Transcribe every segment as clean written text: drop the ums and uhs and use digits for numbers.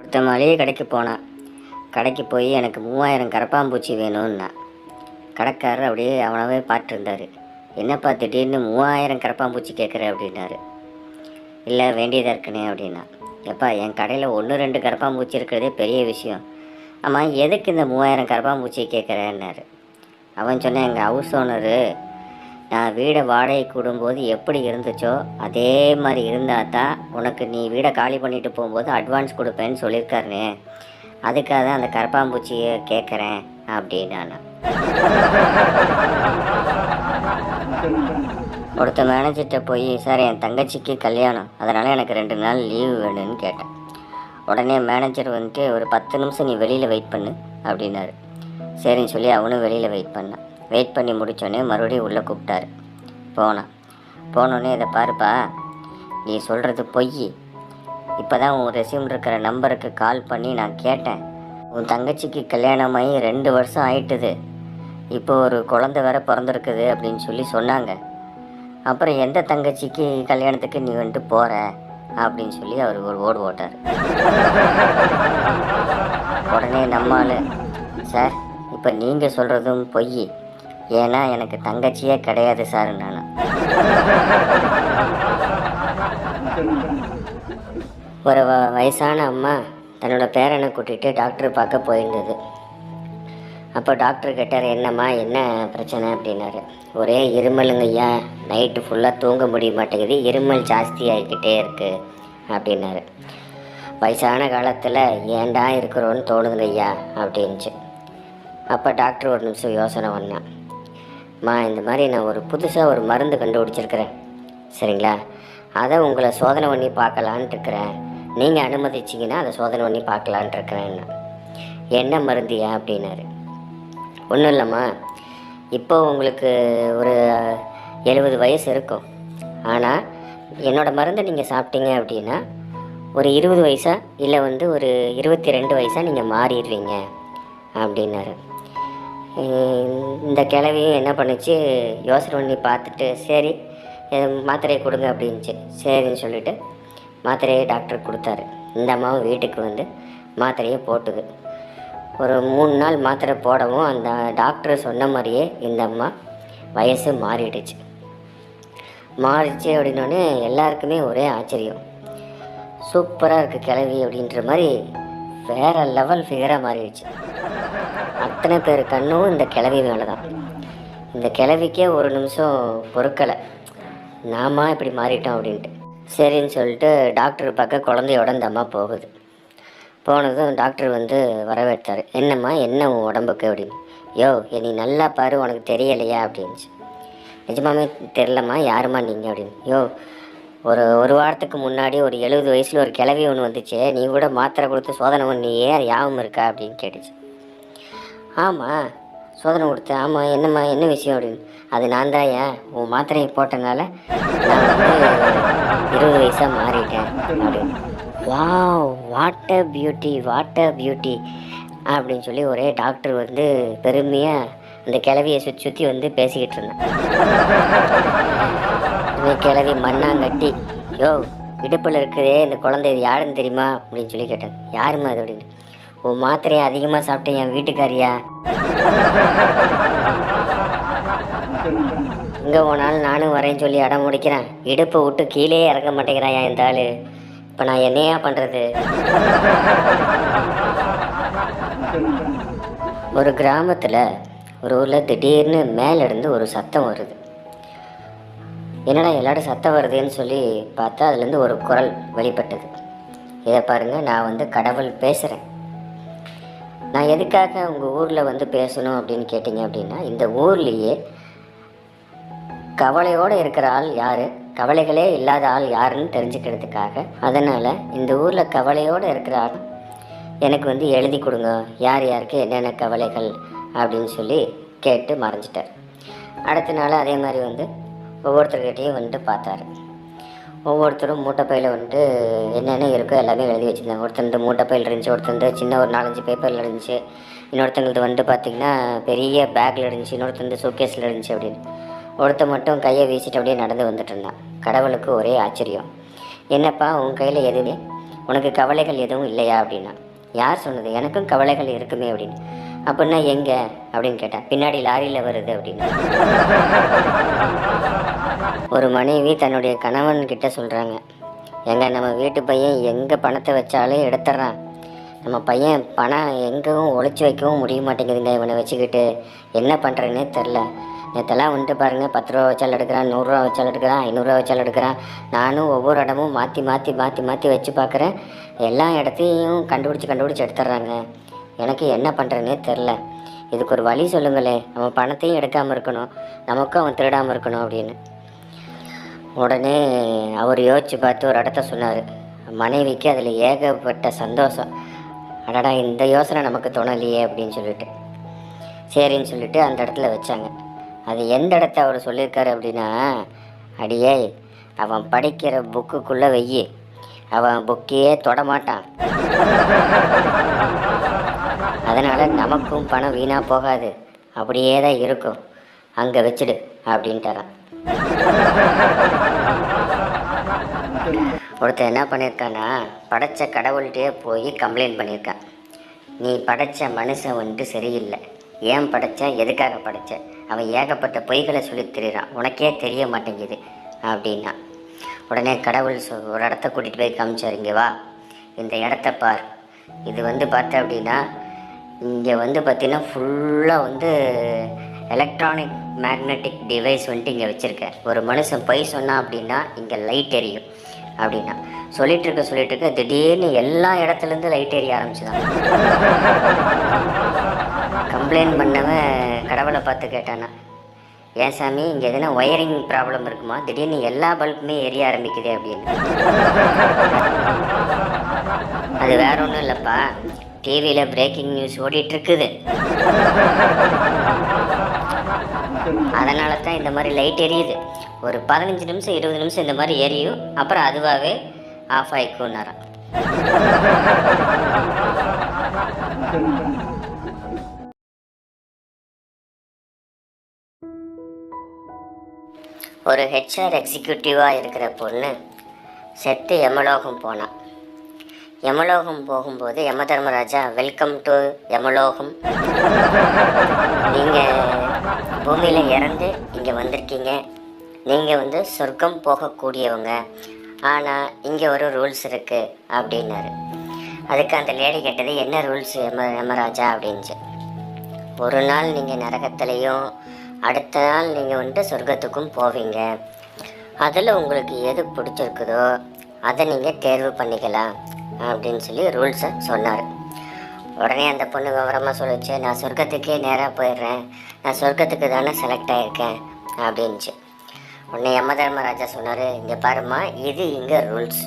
ஒருத்த மளிகை கடைக்கு போனான். கடைக்கு போய் எனக்கு 3000 கரப்பாம்பூச்சி வேணும்னா. கடைக்காரர் அப்படியே அவனாவே பார்த்துருந்தார். என்னப்பா திடீர்னு 3000 கரப்பாம்பூச்சி கேட்குற அப்படின்னாரு. இல்லை வேண்டியதாக இருக்குனே அப்படின்னா. எப்பா என் கடையில் 1-2 கரப்பாம்பூச்சி இருக்கிறதே பெரிய விஷயம். ஆமாம் எதுக்கு இந்த 3000 கரப்பாம்பூச்சி கேட்குறேன்னாரு. அவன் சொன்னேன், எங்கள் ஹவுஸ் ஓனரு நான் வீடை வாடகைக்கு விடும்போது எப்படி இருந்துச்சோ அதே மாதிரி இருந்தால் தான் உனக்கு நீ வீடை காலி பண்ணிட்டு போகும்போது அட்வான்ஸ் கொடுப்பேன்னு சொல்லியிருக்காருனே, அதுக்காக தான் அந்த கரப்பாம்பூச்சியை கேட்குறேன் அப்படின்னு நான். ஒருத்த மேனேஜர்கிட்ட போய், சார் என் தங்கச்சிக்கு கல்யாணம், அதனால் எனக்கு 2 நாள் லீவு வேணும்னு கேட்டேன். உடனே மேனேஜர் வந்துட்டு ஒரு 10 நிமிஷம் நீ வெளியில் வெயிட் பண்ணு அப்படின்னாரு. சரின்னு சொல்லி அவனும் வெளியில் வெயிட் பண்ணான். வெயிட் பண்ணி முடித்தோடனே மறுபடியும் உள்ளே கூப்பிட்டாரு. போனோடனே இதை பாருப்பா, நீ சொல்கிறது பொய். இப்போ தான் உன் ரெஸ்யூம் இருக்கிற நம்பருக்கு கால் பண்ணி நான் கேட்டேன். உன் தங்கச்சிக்கு கல்யாணமாகி 2 வருஷம் ஆயிட்டுது, இப்போ ஒரு குழந்தை வேற பிறந்திருக்குது அப்படின்னு சொல்லி சொன்னாங்க. அப்புறம் எந்த தங்கச்சிக்கு கல்யாணத்துக்கு நீ வந்துட்டு போகிற அப்படின்னு சொல்லி அவர் ஒரு ஓடு ஓட்டார். உடனே நம்மால், சார் இப்போ நீங்கள் சொல்கிறதும் பொய், ஏன்னா எனக்கு தங்கச்சியே கிடையாது சார். நான் ஒரு வயசான அம்மா தன்னோட பேரனை கூட்டிகிட்டு டாக்டர் பார்க்க போயிருந்தது. அப்போ டாக்டர் கேட்டார், என்னம்மா என்ன பிரச்சனை அப்படின்னாரு. ஒரே இருமலுங்க ஐயா, நைட்டு ஃபுல்லாக தூங்க முடிய மாட்டேங்குது, இருமல் ஜாஸ்தி ஆகிக்கிட்டே இருக்குது அப்படின்னாரு. வயசான காலத்தில் ஏண்டா இருக்கிறோன்னு தோணுதுங்க ஐயா அப்படின்ச்சு. அப்போ டாக்டர் ஒரு நிமிஷம் யோசனை பண்ணான். இந்த மாதிரி நான் புதுசாக ஒரு மருந்து கண்டுபிடிச்சிருக்கிறேன், சரிங்களா, அதை உங்களை சோதனை பண்ணி பார்க்கலான்ட்டு இருக்கிறேன், நீங்கள் அனுமதிச்சிங்கன்னா அதை சோதனை பண்ணி பார்க்கலான்ட்டு இருக்கிறேன். என்ன மருந்தியா அப்படின்னாரு. ஒன்றும் இல்லைம்மா, இப்போ உங்களுக்கு ஒரு 70 வயசு இருக்கும், ஆனால் என்னோடய மருந்தை நீங்கள் சாப்பிட்டீங்க அப்படின்னா ஒரு 20 வயசா இல்லை ஒரு 22 வயசாக நீங்கள் மாறிடுவீங்க அப்படின்னாரு. இந்த கிழவியும் என்ன பண்ணுச்சு, யோசனை பண்ணி பார்த்துட்டு சரி மாத்திரையை கொடுங்க அப்படின்ச்சு. சரின்னு சொல்லிவிட்டு மாத்திரையை டாக்டர் கொடுத்தாரு. இந்த அம்மாவும் வீட்டுக்கு மாத்திரையை போட்டுது. ஒரு 3 நாள் மாத்திரை போடவும் அந்த டாக்டர் சொன்ன மாதிரியே இந்த அம்மா வயசு மாறிடுச்சு அப்படின்னோடனே எல்லாருக்குமே ஒரே ஆச்சரியம். சூப்பராக இருக்குது கிழவி அப்படின்ற மாதிரி வேறு லெவல் ஃபிகராக மாறிடுச்சு. அத்தனை பேர் கண்ணும் இந்த கிழவி மேலே தான். இந்த கிழவிக்கே ஒரு நிமிஷம் பொறுக்கலை, நாம இப்படி மாறிட்டோம் அப்படின்ட்டு. சரின்னு சொல்லிட்டு டாக்டர் பார்க்க குழந்தையோட இந்த அம்மா போகுது. போனதும் டாக்டர் வரவேற்றார். என்னம்மா என்ன உன் உடம்புக்கு அப்படின்னு. யோ நீ நல்லா பாரு, உனக்கு தெரியலையா அப்படின்ச்சு. நிஜமாமே தெரிலம்மா, யாருமா நீங்கள் அப்படின்னு. யோ ஒரு வாரத்துக்கு முன்னாடி ஒரு 70 வயசில் ஒரு கிழவி ஒன்று வந்துச்சு, நீ கூட மாத்திரை கொடுத்து சோதனை பண்ணியே, அது ஞாபகம் இருக்கா அப்படின்னு கேட்டுச்சு. ஆமாம் சோதனை கொடுத்தேன். ஆமாம் என்னம்மா என்ன விஷயம் அப்படின்னு. அது நான் தான், உன் மாத்திரையை போட்டனால நான் 20 வயசாக மாறிட்டேன் அப்படின்னு. வாவ் வாட் அ பியூட்டி அப்படின்னு சொல்லி ஒரே டாக்டர் பெருமையாக அந்த கிழவியை சுற்றி பேசிக்கிட்டு இருந்தான். இந்த கிழவி மண்ணாங்கட்டி, யோ இடுப்பில் இருக்குதே இந்த குழந்தை, இது யாருன்னு தெரியுமா அப்படின்னு சொல்லி கேட்டேன். யாருமா அது அப்படின்னு. உன் மாத்திரையை அதிகமாக சாப்பிட்டேன் என் வீட்டுக்காரியா, இங்கே போனாலும் நானும் வரேன்னு சொல்லி அடம் முடிக்கிறேன், இடுப்பை விட்டு கீழே இறங்க மாட்டேங்கிறாயா இந்த ஆள், இப்போ நான் என்னையா பண்ணுறது. ஒரு கிராமத்தில் ஒரு ஊரில் திடீர்னு மேலிருந்து ஒரு சத்தம் வருது. என்னடா எல்லாரும் சத்தம் வருதுன்னு சொல்லி பார்த்தா அதுலேருந்து ஒரு குரல் வெளிப்பட்டது. இதை பாருங்கள், நான் கடவுள் பேசுகிறேன். நான் எதுக்காக உங்கள் ஊரில் பேசணும் அப்படின்னு கேட்டிங்க அப்படின்னா, இந்த ஊர்லேயே கவலையோடு இருக்கிற ஆள் யார், கவலைகளே இல்லாத ஆள் யாருன்னு தெரிஞ்சுக்கிறதுக்காக. அதனால் இந்த ஊரில் கவலையோடு இருக்கிற ஆள் எனக்கு எழுதி கொடுங்க, யார் யாருக்கு என்னென்ன கவலைகள் அப்படின்னு சொல்லி கேட்டு மறைஞ்சிட்டார். அடுத்த நாள் அதே மாதிரி ஒவ்வொருத்தர்கிட்டையும் பார்த்தாரு. ஒவ்வொருத்தரும் மூட்டைப்பையில் என்னென்ன இருக்கோ எல்லாமே எழுதி வச்சுருந்தாங்க. ஒருத்தர் மூட்டைப்பையில் இருந்துச்சு, ஒருத்தர் சின்ன ஒரு 4-5 பேப்பரில் இருந்துச்சு, இன்னொருத்தங்களுக்கு பார்த்திங்கன்னா பெரிய பேக்கில் இருந்துச்சு, இன்னொருத்தர் சூட்கேஸில் இருந்துச்சு அப்படின்னு. ஒருத்தர் மட்டும் கையை வீசிட்டு அப்படியே நடந்து வந்துட்டு இருந்தான். கடவுளுக்கு ஒரே ஆச்சரியம். என்னப்பா உன் கையில் எதுவுமே உனக்கு கவலைகள் எதுவும் இல்லையா அப்படின்னா. யார் சொன்னது, எனக்கும் கவலைகள் இருக்குமே அப்படின்னு. அப்படின்னா எங்கே அப்படின்னு கேட்டேன். பின்னாடி லாரியில் வருது அப்படின்னு. ஒரு மனைவி தன்னுடைய கணவன்கிட்ட சொல்கிறாங்க, எங்க நம்ம வீட்டு பையன் எங்கே பணத்தை வச்சாலும் எடுத்துட்றான், நம்ம பையன் பணம் எங்கவும் ஒழிச்சு வைக்கவும் முடிய மாட்டேங்குதுங்க, இவனை வச்சுக்கிட்டு என்ன பண்ணுறேன்னே தெரில. நேற்றெல்லாம் வந்துட்டு பாருங்கள், 10 ரூபா வச்சாலும் எடுக்கிறான், 100 ரூபா வச்சாலும் எடுக்கிறான், 500 ரூபா வச்சாலும் எடுக்கிறான். நானும் ஒவ்வொரு இடமும் மாற்றி மாற்றி மாற்றி மாற்றி வச்சு பார்க்குறேன், எல்லா இடத்தையும் கண்டுபிடிச்சி எடுத்துட்றாங்க. எனக்கு என்ன பண்ணுறேன்னே தெரில. இதுக்கு ஒரு வழி சொல்லுங்களே, அவன் பணத்தையும் எடுக்காமல் இருக்கணும், நமக்கும் அவன் திருடாமல் இருக்கணும் அப்படின்னு. உடனே அவர் யோசித்து பார்த்து ஒரு இடத்த சொன்னார். மனைவிக்கு அதில் ஏகப்பட்ட சந்தோஷம். அடடா, இந்த யோசனை நமக்கு தோணலையே அப்படின்னு சொல்லிட்டு சரின்னு சொல்லிட்டு அந்த இடத்துல வச்சாங்க. அது எந்த இடத்த அவர் சொல்லியிருக்காரு அப்படின்னா, அடியே அவன் படிக்கிற புக்குக்குள்ளே வெய்யி, அவன் புக்கையே தொடமாட்டான், அதனால் நமக்கும் பணம் வீணாக போகாது, அப்படியே தான் இருக்கும், அங்கே வச்சுடு அப்படின்ட்டாரான். ஒருத்தர் என்ன பண்ணியிருக்கான்னா, படைத்த கடவுள்கிட்டே போய் கம்ப்ளைண்ட் பண்ணியிருக்கான். நீ படைத்த மனுஷன் வந்துட்டு சரியில்லை, ஏன் படைச்ச, எதுக்காக படைச்ச, அவன் ஏகப்பட்ட பொய்களை சொல்லி திரிறான், உனக்கே தெரிய மாட்டேங்குது அப்படின்னா. உடனே கடவுள் ஒரு இடத்த கூட்டிகிட்டு போய் காமிச்சார். இங்கே வா, இந்த இடத்த பார், இது பார்த்த அப்படின்னா இங்கே பார்த்தீங்கன்னா ஃபுல்லாக எலக்ட்ரானிக் மேக்னெட்டிக் டிவைஸ் இங்கே வச்சுருக்கேன். ஒரு மனுஷன் பொய் சொன்னான் அப்படின்னா இங்கே லைட் எரியும் அப்படின்னா. சொல்லிட்டு இருக்க திடீர்னு எல்லா இடத்துலேருந்து லைட் எரிய ஆரம்பிச்சுதான். கம்ப்ளைண்ட் பண்ணவன் கடவுளை பார்த்து கேட்டானா, ஏன் சாமி இங்கே எதுனா ஒயரிங் ப்ராப்ளம் இருக்குமா, திடீர்னு எல்லா பல்புமே எரிய ஆரம்பிக்குது அப்படின்னு. அது வேற ஒன்றும் இல்லைப்பா, டிவியில் பிரேக்கிங் நியூஸ் ஓடிட்டுருக்குது, அதனால தான் இந்த மாதிரி லைட் எரியுது. ஒரு 15 நிமிஷம் 20 நிமிஷம் இந்த மாதிரி எரியும், அப்புறம் அதுவாகவே ஆஃப் ஆகிக்கும்னாரான். ஒரு HR எக்ஸிக்யூட்டிவாக இருக்கிற பொண்ணு செத்து யமலோகம் போனான். யமலோகம் போகும்போது யம தர்மராஜா, வெல்கம் டு யமலோகம், நீங்கள் பூமியில் இறந்து இங்கே வந்திருக்கீங்க, நீங்கள் சொர்க்கம் போகக்கூடியவங்க, ஆனால் இங்கே ஒரு ரூல்ஸ் இருக்குது அப்படின்னாரு. அதுக்கு அந்த லேடி கேட்டது, என்ன ரூல்ஸ் யமராஜா அப்படின்ச்சு. ஒரு நாள் நீங்கள் நரகத்துலேயும் அடுத்த நாள் நீங்கள் சொர்க்கத்துக்கும் போவீங்க, அதில் உங்களுக்கு எது பிடிச்சிருக்குதோ அதை நீங்கள் தேர்வு பண்ணிக்கலாம் அப்படின்னு சொல்லி ரூல்ஸை சொன்னார். உடனே அந்த பொண்ணு விவரமாக சொல்லிச்சு, நான் சொர்க்கத்துக்கே நேராக போயிடுறேன், நான் சொர்க்கத்துக்கு தானே செலக்ட் ஆகியிருக்கேன் அப்படின்ச்சு. உடனே யம தர்மராஜா சொன்னார், இங்கே பாருமா, இது இங்கே ரூல்ஸ்,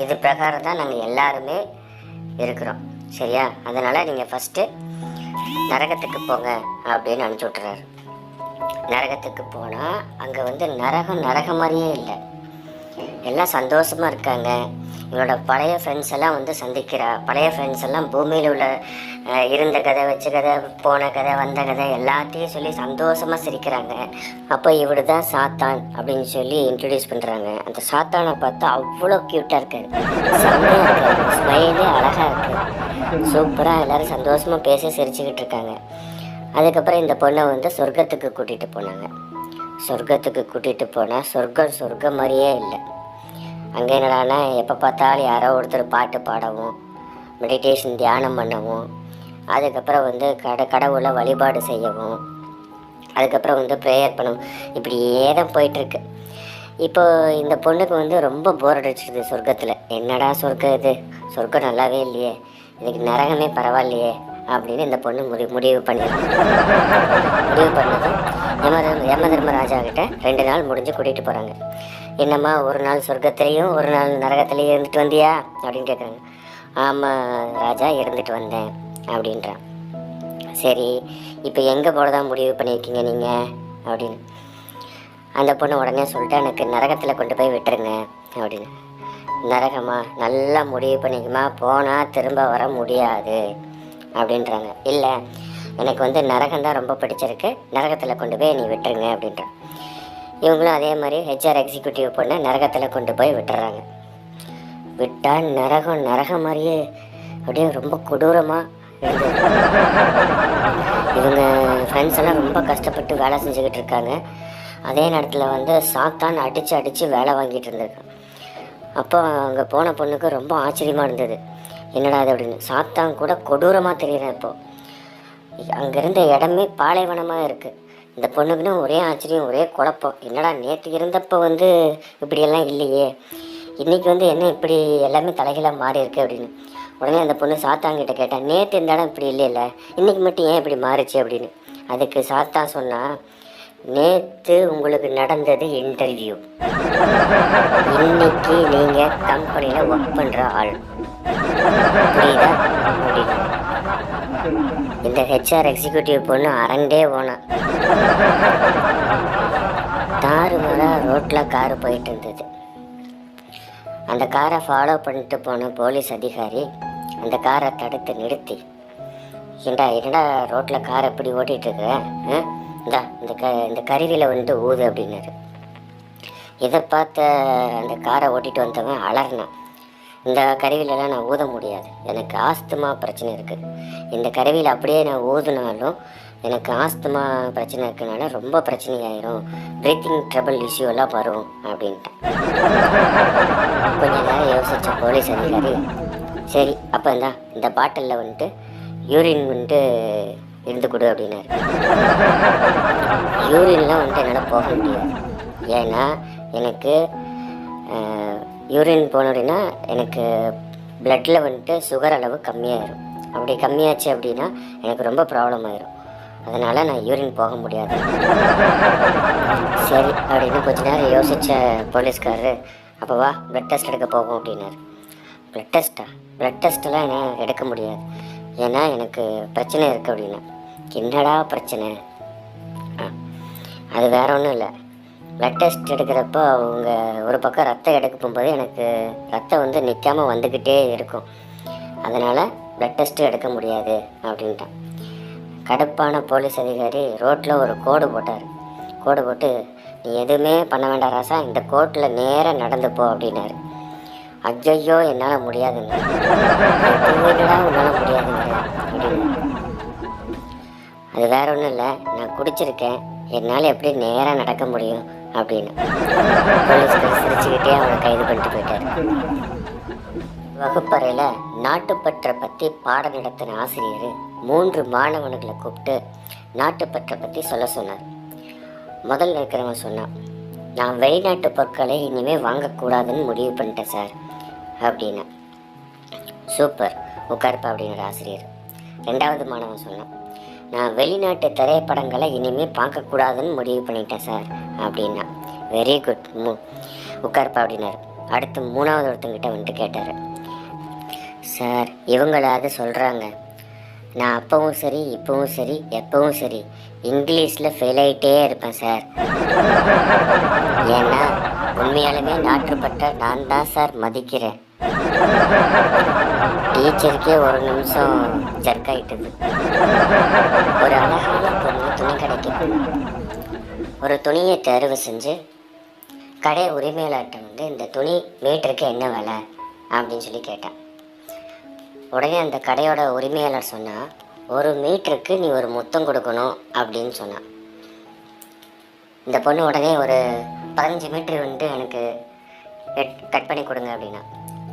இது பிரகாரம் தான் நாங்கள் எல்லாருமே இருக்கிறோம், சரியா, அதனால் நீங்கள் ஃபஸ்ட்டு நரகத்துக்கு போங்க அப்படின்னு அனுப்பிச்சி விட்டுறாரு. நரகத்துக்கு போனால் அங்கே நரகம் மாதிரியே இல்லை, எல்லாம் சந்தோஷமாக இருக்காங்க. இவனோட பழைய ஃப்ரெண்ட்ஸ் எல்லாம் சந்திக்கிறா. பழைய ஃப்ரெண்ட்ஸ் எல்லாம் பூமியில் உள்ள இருந்த கதை, வச்ச கதை, போன கதை, வந்த கதை எல்லாத்தையும் சொல்லி சந்தோஷமாக சிரிக்கிறாங்க. அப்போ இவரு தான் சாத்தான் அப்படின்னு சொல்லி இன்ட்ரடியூஸ் பண்ணுறாங்க. அந்த சாத்தானை பார்த்தா அவ்வளோ க்யூட்டாக இருக்காரு, செம்மையாக இருக்காரு, ஸ்மைலே அழகாக இருக்குது, சூப்பராக எல்லோரும் சந்தோஷமாக பேசி சிரிச்சுக்கிட்டு இருக்காங்க. அதுக்கப்புறம் இந்த பொண்ணை சொர்க்கத்துக்கு கூட்டிகிட்டு போனாங்க. சொர்க்கத்துக்கு கூட்டிகிட்டு போனால் சொர்க்கம் மாதிரியே இல்லை. அங்கே என்னடானா எப்போ பார்த்தாலும் யாரோ ஒருத்தர் பாட்டு பாடவும், மெடிடேஷன் தியானம் பண்ணவும், அதுக்கப்புறம் கடவுளை வழிபாடு செய்யவும், அதுக்கப்புறம் ப்ரேயர் பண்ணவும், இப்படியே தான் போயிட்டுருக்கு. இப்போ இந்த பொண்ணுக்கு ரொம்ப போர் அடிச்சிடுது சொர்க்கத்தில். என்னடா சொர்க்கம் இது, சொர்க்கம் நல்லாவே இல்லையே, இதுக்கு நரகமே பரவாயில்லையே அப்படின்னு இந்த பொண்ணு முடிவு பண்ணிடுறாங்க. முடிவு பண்ணதும் யம தர்மராஜா கிட்ட 2 நாள் முடிஞ்சு கூட்டிகிட்டு போகிறாங்க. என்னம்மா, ஒரு நாள் சொர்க்கத்திலையும் ஒரு நாள் நரகத்திலையும் இருந்துட்டு வந்தியா அப்படின்னு கேட்குறாங்க. ஆமாம் ராஜா, இருந்துட்டு வந்தேன் அப்படின்றான். சரி, இப்போ எங்கே போகிறதான் முடிவு பண்ணியிருக்கீங்க நீங்கள் அப்படின்னு. அந்த பொண்ணு உடனே சொல்லிட்டு, எனக்கு நரகத்தில் கொண்டு போய் விட்டுருங்க அப்படின்னு. நரகமா, நல்லா முடிவு பண்ணிக்குமா, போனால் திரும்ப வர முடியாது அப்படின்றாங்க. இல்லை, எனக்கு நரகம்தான் ரொம்ப பிடிச்சிருக்கு, நரகத்தில் கொண்டு போய் நீ விட்டுருங்க அப்படின்றான். இவங்களும் அதே மாதிரி HR எக்ஸிக்யூட்டிவ் பொண்ணை நரகத்தில் கொண்டு போய் விட்டுறாங்க. விட்டால் நரகம் மாதிரியே அப்படியே ரொம்ப கொடூரமாக இருந்தது. இவங்க ஃப்ரெண்ட்ஸ் எல்லாம் ரொம்ப கஷ்டப்பட்டு வேலை செஞ்சுக்கிட்டு இருக்காங்க. அதே நேரத்தில் வந்து சாத்தான் அடித்து வேலை வாங்கிட்டு இருந்திருக்கான். அப்போ அங்கே போன பொண்ணுக்கு ரொம்ப ஆச்சரியமாக இருந்தது. என்னடா அது அப்படின்னு. சாத்தான் கூட கொடூரமாக தெரியுறேன். இப்போது அங்கே இருந்த இடமே பாலைவனமாக இருக்குது. இந்த பொண்ணுக்குன்னு ஒரே ஆச்சரியம், ஒரே குழப்பம். என்னடா நேற்று இருந்தப்போ வந்து இப்படியெல்லாம் இல்லையே, இன்றைக்கி வந்து என்ன இப்படி எல்லாமே தலைகளாக மாறி இருக்கு அப்படின்னு. உடனே அந்த பொண்ணு சாத்தாங்கிட்ட கேட்டான், நேற்று இந்த இடம் இப்படி இல்லைல்ல, இன்றைக்கி மட்டும் ஏன் இப்படி மாறிச்சு அப்படின்னு. அதுக்கு சாத்தான் சொன்னால், நேற்று உங்களுக்கு நடந்தது இன்டர்வியூ, இன்னைக்கு நீங்கள் கம்பெனியில் ஒர்க் பண்ணுற ஆள், புரியுதா அப்படின்னு. இந்த ஹெச்ஆர் எக்ஸிக்யூட்டிவ் பொண்ணு அரண்டே போனான். தாறுமாறா ரோட்டில் காரு போயிட்டு இருந்தது. அந்த காரை ஃபாலோ பண்ணிட்டு போன போலீஸ் அதிகாரி அந்த காரை தடுத்து நிறுத்தி, என்னடா ரோட்டில் காரை எப்படி ஓட்டிகிட்ருக்குற, இந்த கருவியில் வந்து ஊது அப்படின்னாரு. இதை பார்த்த அந்த காரை ஓட்டிகிட்டு வந்தவன் அலறினான், இந்த கருவியிலலாம் நான் ஊத முடியாது, எனக்கு ஆஸ்துமா பிரச்சனை இருக்குது, இந்த கருவியில் அப்படியே நான் ஊதுனாலும் எனக்கு ஆஸ்துமா பிரச்சனை இருக்கிறனால ரொம்ப பிரச்சனையாயிரும், ப்ரீத்திங் ட்ரபிள் இஷ்யூ எல்லாம் வரும் அப்படின்ட்டான். கொஞ்ச நேரம் யோசித்த போலீஸ் அதிகாரி, சரி அப்போ இந்த பாட்டிலில் வந்துட்டு யூரின் வந்துட்டு இருந்து கொடு அப்படின்னாரு. யூரின்லாம் வந்துட்டு என்னால் போக முடியாது, ஏன்னா எனக்கு யூரின் போன அப்படின்னா எனக்கு பிளட்டில் வந்துட்டு சுகர் அளவு கம்மியாயிரும், அப்படி கம்மியாச்சு அப்படின்னா எனக்கு ரொம்ப ப்ராப்ளம் ஆயிரும், அதனால் நான் யூரின் போக முடியாது. சரி அப்படின்னு கொஞ்ச நேரம் யோசித்த போலீஸ்காரரு, அப்போ வா ப்ளட் டெஸ்ட் எடுக்க போகும் அப்படின்னாரு. ப்ளட் டெஸ்ட்டெல்லாம் என்ன எடுக்க முடியாது, ஏன்னா எனக்கு பிரச்சனை இருக்குது அப்படின்னா. என்னடா பிரச்சனை? அது வேற ஒன்றும் இல்லை, ப்ளட் டெஸ்ட் எடுக்கிறப்போ அவங்க ஒரு பக்கம் ரத்தம் எடுக்க போகும்போது எனக்கு ரத்தம் வந்து நிற்காமல் வந்துக்கிட்டே இருக்கும், அதனால் ப்ளட் டெஸ்ட்டு எடுக்க முடியாது அப்படின்ட்டான். கடுப்பான போலீஸ் அதிகாரி ரோட்டில் ஒரு கோடு போட்டு, நீ எதுவுமே பண்ண வேண்டாம் ராசா, இந்த கோட்டில் நேராக நடந்து போ அப்படின்னாரு. ஐயோ என்னால் முடியாதுங்க, உன்னால் முடியாதுங்க அப்படின்னு. அது வேற ஒன்றும் இல்லை, நான் குடிச்சிருக்கேன், என்னால் எப்படி நேராக நடக்க முடியும் அப்படின்னு. போலீஸ்கார் சிரிச்சுக்கிட்டே அவனை கைது பண்ணிட்டு போயிட்டார். வகுப்பறையில் நாட்டுப்பற்றை பற்றி பாடம் நடத்தின ஆசிரியர் 3 மாணவர்களை கூப்பிட்டு நாட்டுப்பற்றை பற்றி சொல்ல சொன்னார். முதல்ல இருக்கிறவன் சொன்னான், நான் வெளிநாட்டு பொருட்களை இனிமேல் வாங்கக்கூடாதுன்னு முடிவு பண்ணிட்டேன் சார் அப்படின்னா. சூப்பர், உட்கார்ப்பா அப்படிங்கிற ஆசிரியர். 2வது மாணவன் சொன்னான், நான் வெளிநாட்டு திரைப்படங்களை இனிமேல் பார்க்கக்கூடாதுன்னு முடிவு பண்ணிட்டேன் சார் அப்படின்னா. வெரி குட், உட்கார்ப்பா அப்படின்னாரு. அடுத்து 3வது ஒருத்தங்கிட்ட வந்துட்டு கேட்டார், சார் இவங்களாவது சொல்கிறாங்க, நான் அப்பவும் சரி இப்போவும் சரி எப்பவும் சரி இங்கிலீஷில் ஃபெயில் ஆகிட்டே இருப்பேன் சார், ஏன்னா உண்மையாலுமே நாட்டுப்பட்ட நான் தான் சார் மதிக்கிறேன். டீச்சருக்கே ஒரு நிமிஷம் ஜர்க்காயிட்டது. ஒரு அழகான பொண்ணு துணி கடைக்கு ஒரு துணியை தேர்வு செஞ்சு கடை உரிமையாளர்கிட்ட வந்து, இந்த துணி மீட்டருக்கு என்ன விலை அப்படின்னு சொல்லி கேட்டேன். உடனே அந்த கடையோட உரிமையாளர் சொன்னால், 1 மீட்டருக்கு நீ ஒரு முத்தம் கொடுக்கணும் அப்படின்னு சொன்னான். இந்த பொண்ணு உடனே ஒரு 15 மீட்டர் வந்துட்டு எனக்கு கட் பண்ணி கொடுங்க அப்படின்னா.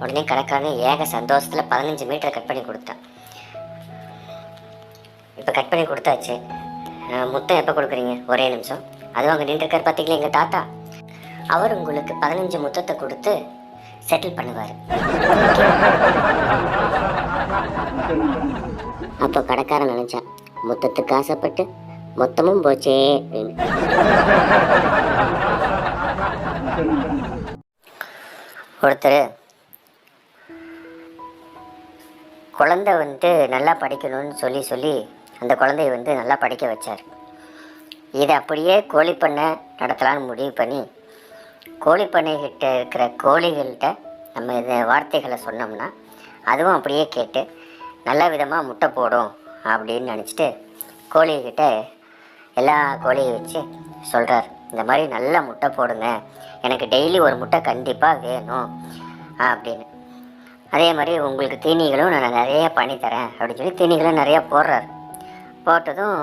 உடனே கடைக்காரன் ஏக சந்தோஷத்தில் 15 மீட்டர் கட் பண்ணி கொடுத்தான். இப்போ கட் பண்ணி கொடுத்தாச்சு, முத்தம் எப்போ கொடுக்குறீங்க? ஒரே நிமிஷம். அதுவும் அங்கே நின்றுருக்கார் பார்த்தீங்களா எங்கள் தாத்தா, அவர் உங்களுக்கு 15 முத்தத்தை கொடுத்து செட்டில் பண்ணுவார். அப்போ கடைக்காரன் நினைச்சான், முத்தத்துக்கு ஆசைப்பட்டு மொத்தமும் போச்சே அப்படின்னு. ஒருத்தர் குழந்தை வந்துட்டு நல்லா படிக்கணும்னு சொல்லி அந்த குழந்தைய வந்து நல்லா படிக்க வச்சார். இதை அப்படியே கோழிப்பண்ணை நடத்தலான்னு முடிவு பண்ணி, கோழிப்பண்ணைகிட்ட இருக்கிற கோழிகள்கிட்ட நம்ம இந்த வார்த்தைகளை சொன்னோம்னா அதுவும் அப்படியே கேட்டு நல்ல விதமாக முட்டை போடும் அப்படின்னு நினச்சிட்டு கோழிகிட்ட எல்லா கோழியை வச்சு சொல்கிறார், இந்த மாதிரி நல்லா முட்டை போடுங்க, எனக்கு டெய்லி ஒரு முட்டை கண்டிப்பாக வேணும் அப்படின்னு. அதே மாதிரி உங்களுக்கு தீனிகளும் நான் நிறைய பண்ணித்தரேன் அப்படின்னு சொல்லி தீனிகளும் நிறையா போடுறாரு. போட்டதும்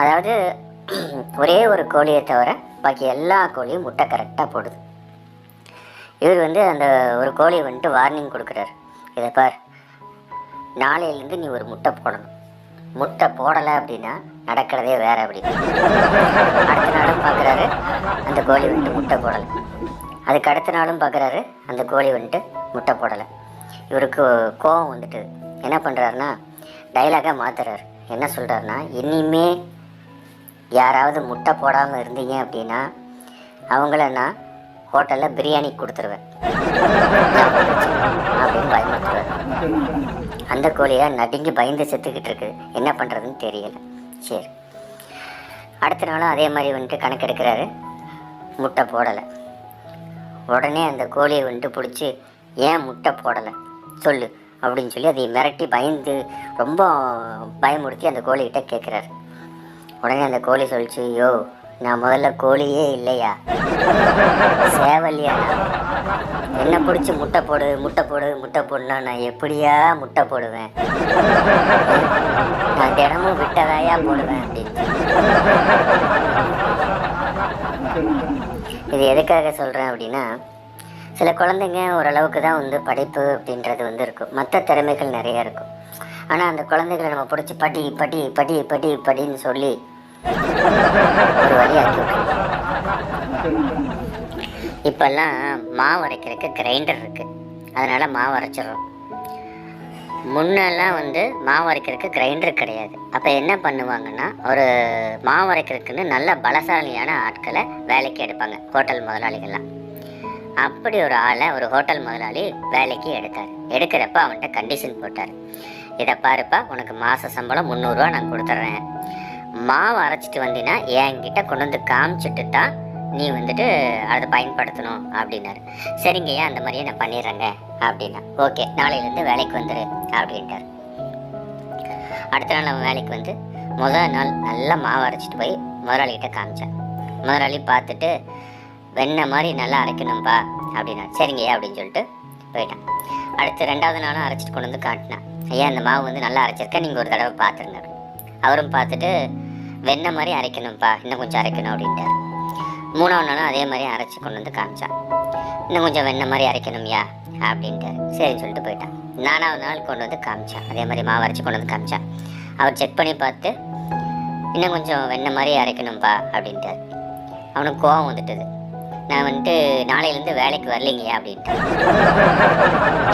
அதாவது ஒரே ஒரு கோழியை தவிர பாக்கி எல்லா கோழியும் முட்டை கரெக்டாக போடுது. இவர் அந்த ஒரு கோழியை வார்னிங் கொடுக்குறாரு. இதை பார், நாளையிலேருந்து நீ ஒரு முட்டை போடணும். முட்டை போடலை அப்படின்னா நடக்கிறதே வேறு அப்படின்னு. அடுத்த நாளும் பார்க்குறாரு, அந்த கோழி முட்டை போடலை. அதுக்கு அடுத்த நாளும் பார்க்குறாரு, அந்த கோழி முட்டை போடலை. இவருக்கு கோபம் வந்துட்டு என்ன பண்ணுறாருன்னா டைலாகாக மாற்றுறாரு. என்ன சொல்கிறாருன்னா, இனிமே யாராவது முட்டை போடாமல் இருந்தீங்க அப்படின்னா அவங்கள நான் ஹோட்டலில் பிரியாணி கொடுத்துருவேன் அப்படின்னு பயமுறுத்துறாரு. அந்த கோழியை நடுங்கி பயந்து செத்துக்கிட்டு இருக்குது. என்ன பண்ணுறதுன்னு தெரியலை. சரி, அடுத்த நாளும் அதே மாதிரி கணக்கெடுக்கிறாரு. முட்டை போடலை. உடனே அந்த கோழியை பிடிச்சி ஏன் முட்டை போடலை சொல்லு அப்படின்னு சொல்லி அதை மிரட்டி பயந்து ரொம்ப பயமுறுத்தி அந்த கோழிகிட்ட கேட்குறாரு. உடனே அந்த கோழி சொல்லிச்சு, யோ நான் முதல்ல கோழியே இல்லையா, சேவல்யா, என்ன பிடிச்சி முட்டை போடு முட்டை போடு முட்டை போடுனா நான் எப்படியா முட்டை போடுவேன், நான் தினமும் விட்டதாயா போடுவேன் அப்படின்னு. இது எதுக்காக சொல்கிறேன் அப்படின்னா, சில குழந்தைங்க ஓரளவுக்கு தான் படிப்பு அப்படின்றது இருக்கும், மற்ற திறமைகள் நிறையா இருக்கும். ஆனால் அந்த குழந்தைகளை நம்ம பிடிச்சி படி படி படி படி படின்னு சொல்லி ஒரு வழியாக்கி விட்டுருவோம். இப்போல்லாம் மாவு அரைக்கிறதுக்கு கிரைண்டர் இருக்குது, அதனால் மாவு அரைச்சிடுறோம். முன்னெல்லாம் மாவு அரைக்கிறதுக்கு கிரைண்டர் கிடையாது. அப்போ என்ன பண்ணுவாங்கன்னா, ஒரு மாவு அரைக்கிறதுக்குன்னு நல்ல பலசாலியான ஆட்களை வேலைக்கு எடுப்பாங்க ஹோட்டல் முதலாளிகள்லாம். அப்படி ஒரு ஆளை ஒரு ஹோட்டல் முதலாளி வேலைக்கு எடுத்தார். எடுக்கிறப்ப அவன்கிட்ட கண்டிஷன் போட்டார். இதை பாருப்பா, உனக்கு மாத சம்பளம் 300 ரூபா நான் கொடுத்துட்றேன். மாவு அரைச்சிட்டு வந்தீங்கன்னா என்கிட்ட கொண்டு காமிச்சிட்டு தான் நீ அதை பயன்படுத்தணும் அப்படின்னாரு. சரிங்கய்யா, அந்த மாதிரியே நான் பண்ணிடுறேங்க அப்படின்னா. ஓகே, நாளையிலேருந்து வேலைக்கு வந்துடு அப்படின்ட்டார். அடுத்த நாள் அவன் வேலைக்கு முதல் நாள் நல்லா மாவு அரைச்சிட்டு போய் முதலாளிகிட்ட காமிச்சேன். முதலாளி பார்த்துட்டு, வெண்ணெய் மாதிரி நல்லா அரைக்கணும்பா அப்படின்னா. சரிங்கய்யா அப்படின்னு சொல்லிட்டு போயிட்டான். அடுத்து 2வது நாளும் அரைச்சிட்டு கொண்டு காட்டினான். ஐயா, அந்த மாவு நல்லா அரைச்சிருக்கேன், நீங்கள் ஒரு தடவை பார்த்துருங்க. அவரும் பார்த்துட்டு, வெண்ணெய் மாதிரி அரைக்கணும்ப்பா, இன்னும் கொஞ்சம் அரைக்கணும் அப்படின்ட்டார். 3வது நாளும் அதே மாதிரி அரைச்சி கொண்டு காமிச்சான். இன்னும் கொஞ்சம் வெண்ணெய் மாதிரி அரைக்கணும்யா அப்படின்ட்டார். சரின்னு சொல்லிட்டு போயிட்டான். 4வது நாள் கொண்டு காமிச்சான். அதே மாதிரி மாவு அரைச்சி கொண்டு காமிச்சான். அவர் செக் பண்ணி பார்த்து, இன்னும் கொஞ்சம் வெண்ணெய் மாதிரி அரைக்கணும்ப்பா அப்படின்ட்டார். அவனுக்கு கோவம் வந்துட்டுது. நான் நாளையிலேருந்து வேலைக்கு வரலைங்கய்யா அப்படின்ட்டு.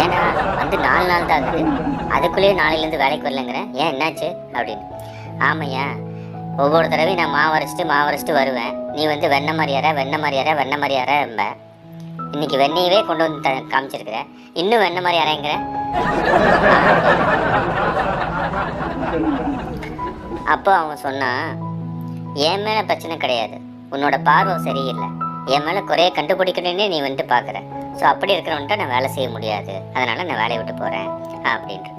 ஏன்னா 4 நாள் தான் ஆகுது, அதுக்குள்ளேயே நாளையிலேருந்து வேலைக்கு வரலைங்கிறேன், ஏன் என்னாச்சு அப்படின்னு. ஆமையா, ஒவ்வொரு தடவையும் நான் மாவு அரைச்சிட்டு வருவேன். நீ வெண்ணெய் மாதிரி வெண்ணெய் மாதிரி அரைம்ப. இன்னைக்கு வெண்ணெயவே கொண்டு காமிச்சிருக்கிற, இன்னும் வெண்ணெய் மாதிரி அரைங்கிற. அப்போ அவன் சொன்னான், என் மேலே பிரச்சனை கிடையாது, உன்னோட பார்வை சரியில்லை, என் மேலே குறைய கண்டுபிடிக்கணுன்னே நீ பார்க்குற. ஸோ அப்படி இருக்கிறவன்ட்ட நான் வேலை செய்ய முடியாது, அதனால் நான் வேலையை விட்டு போகிறேன் அப்படின்ட்டு.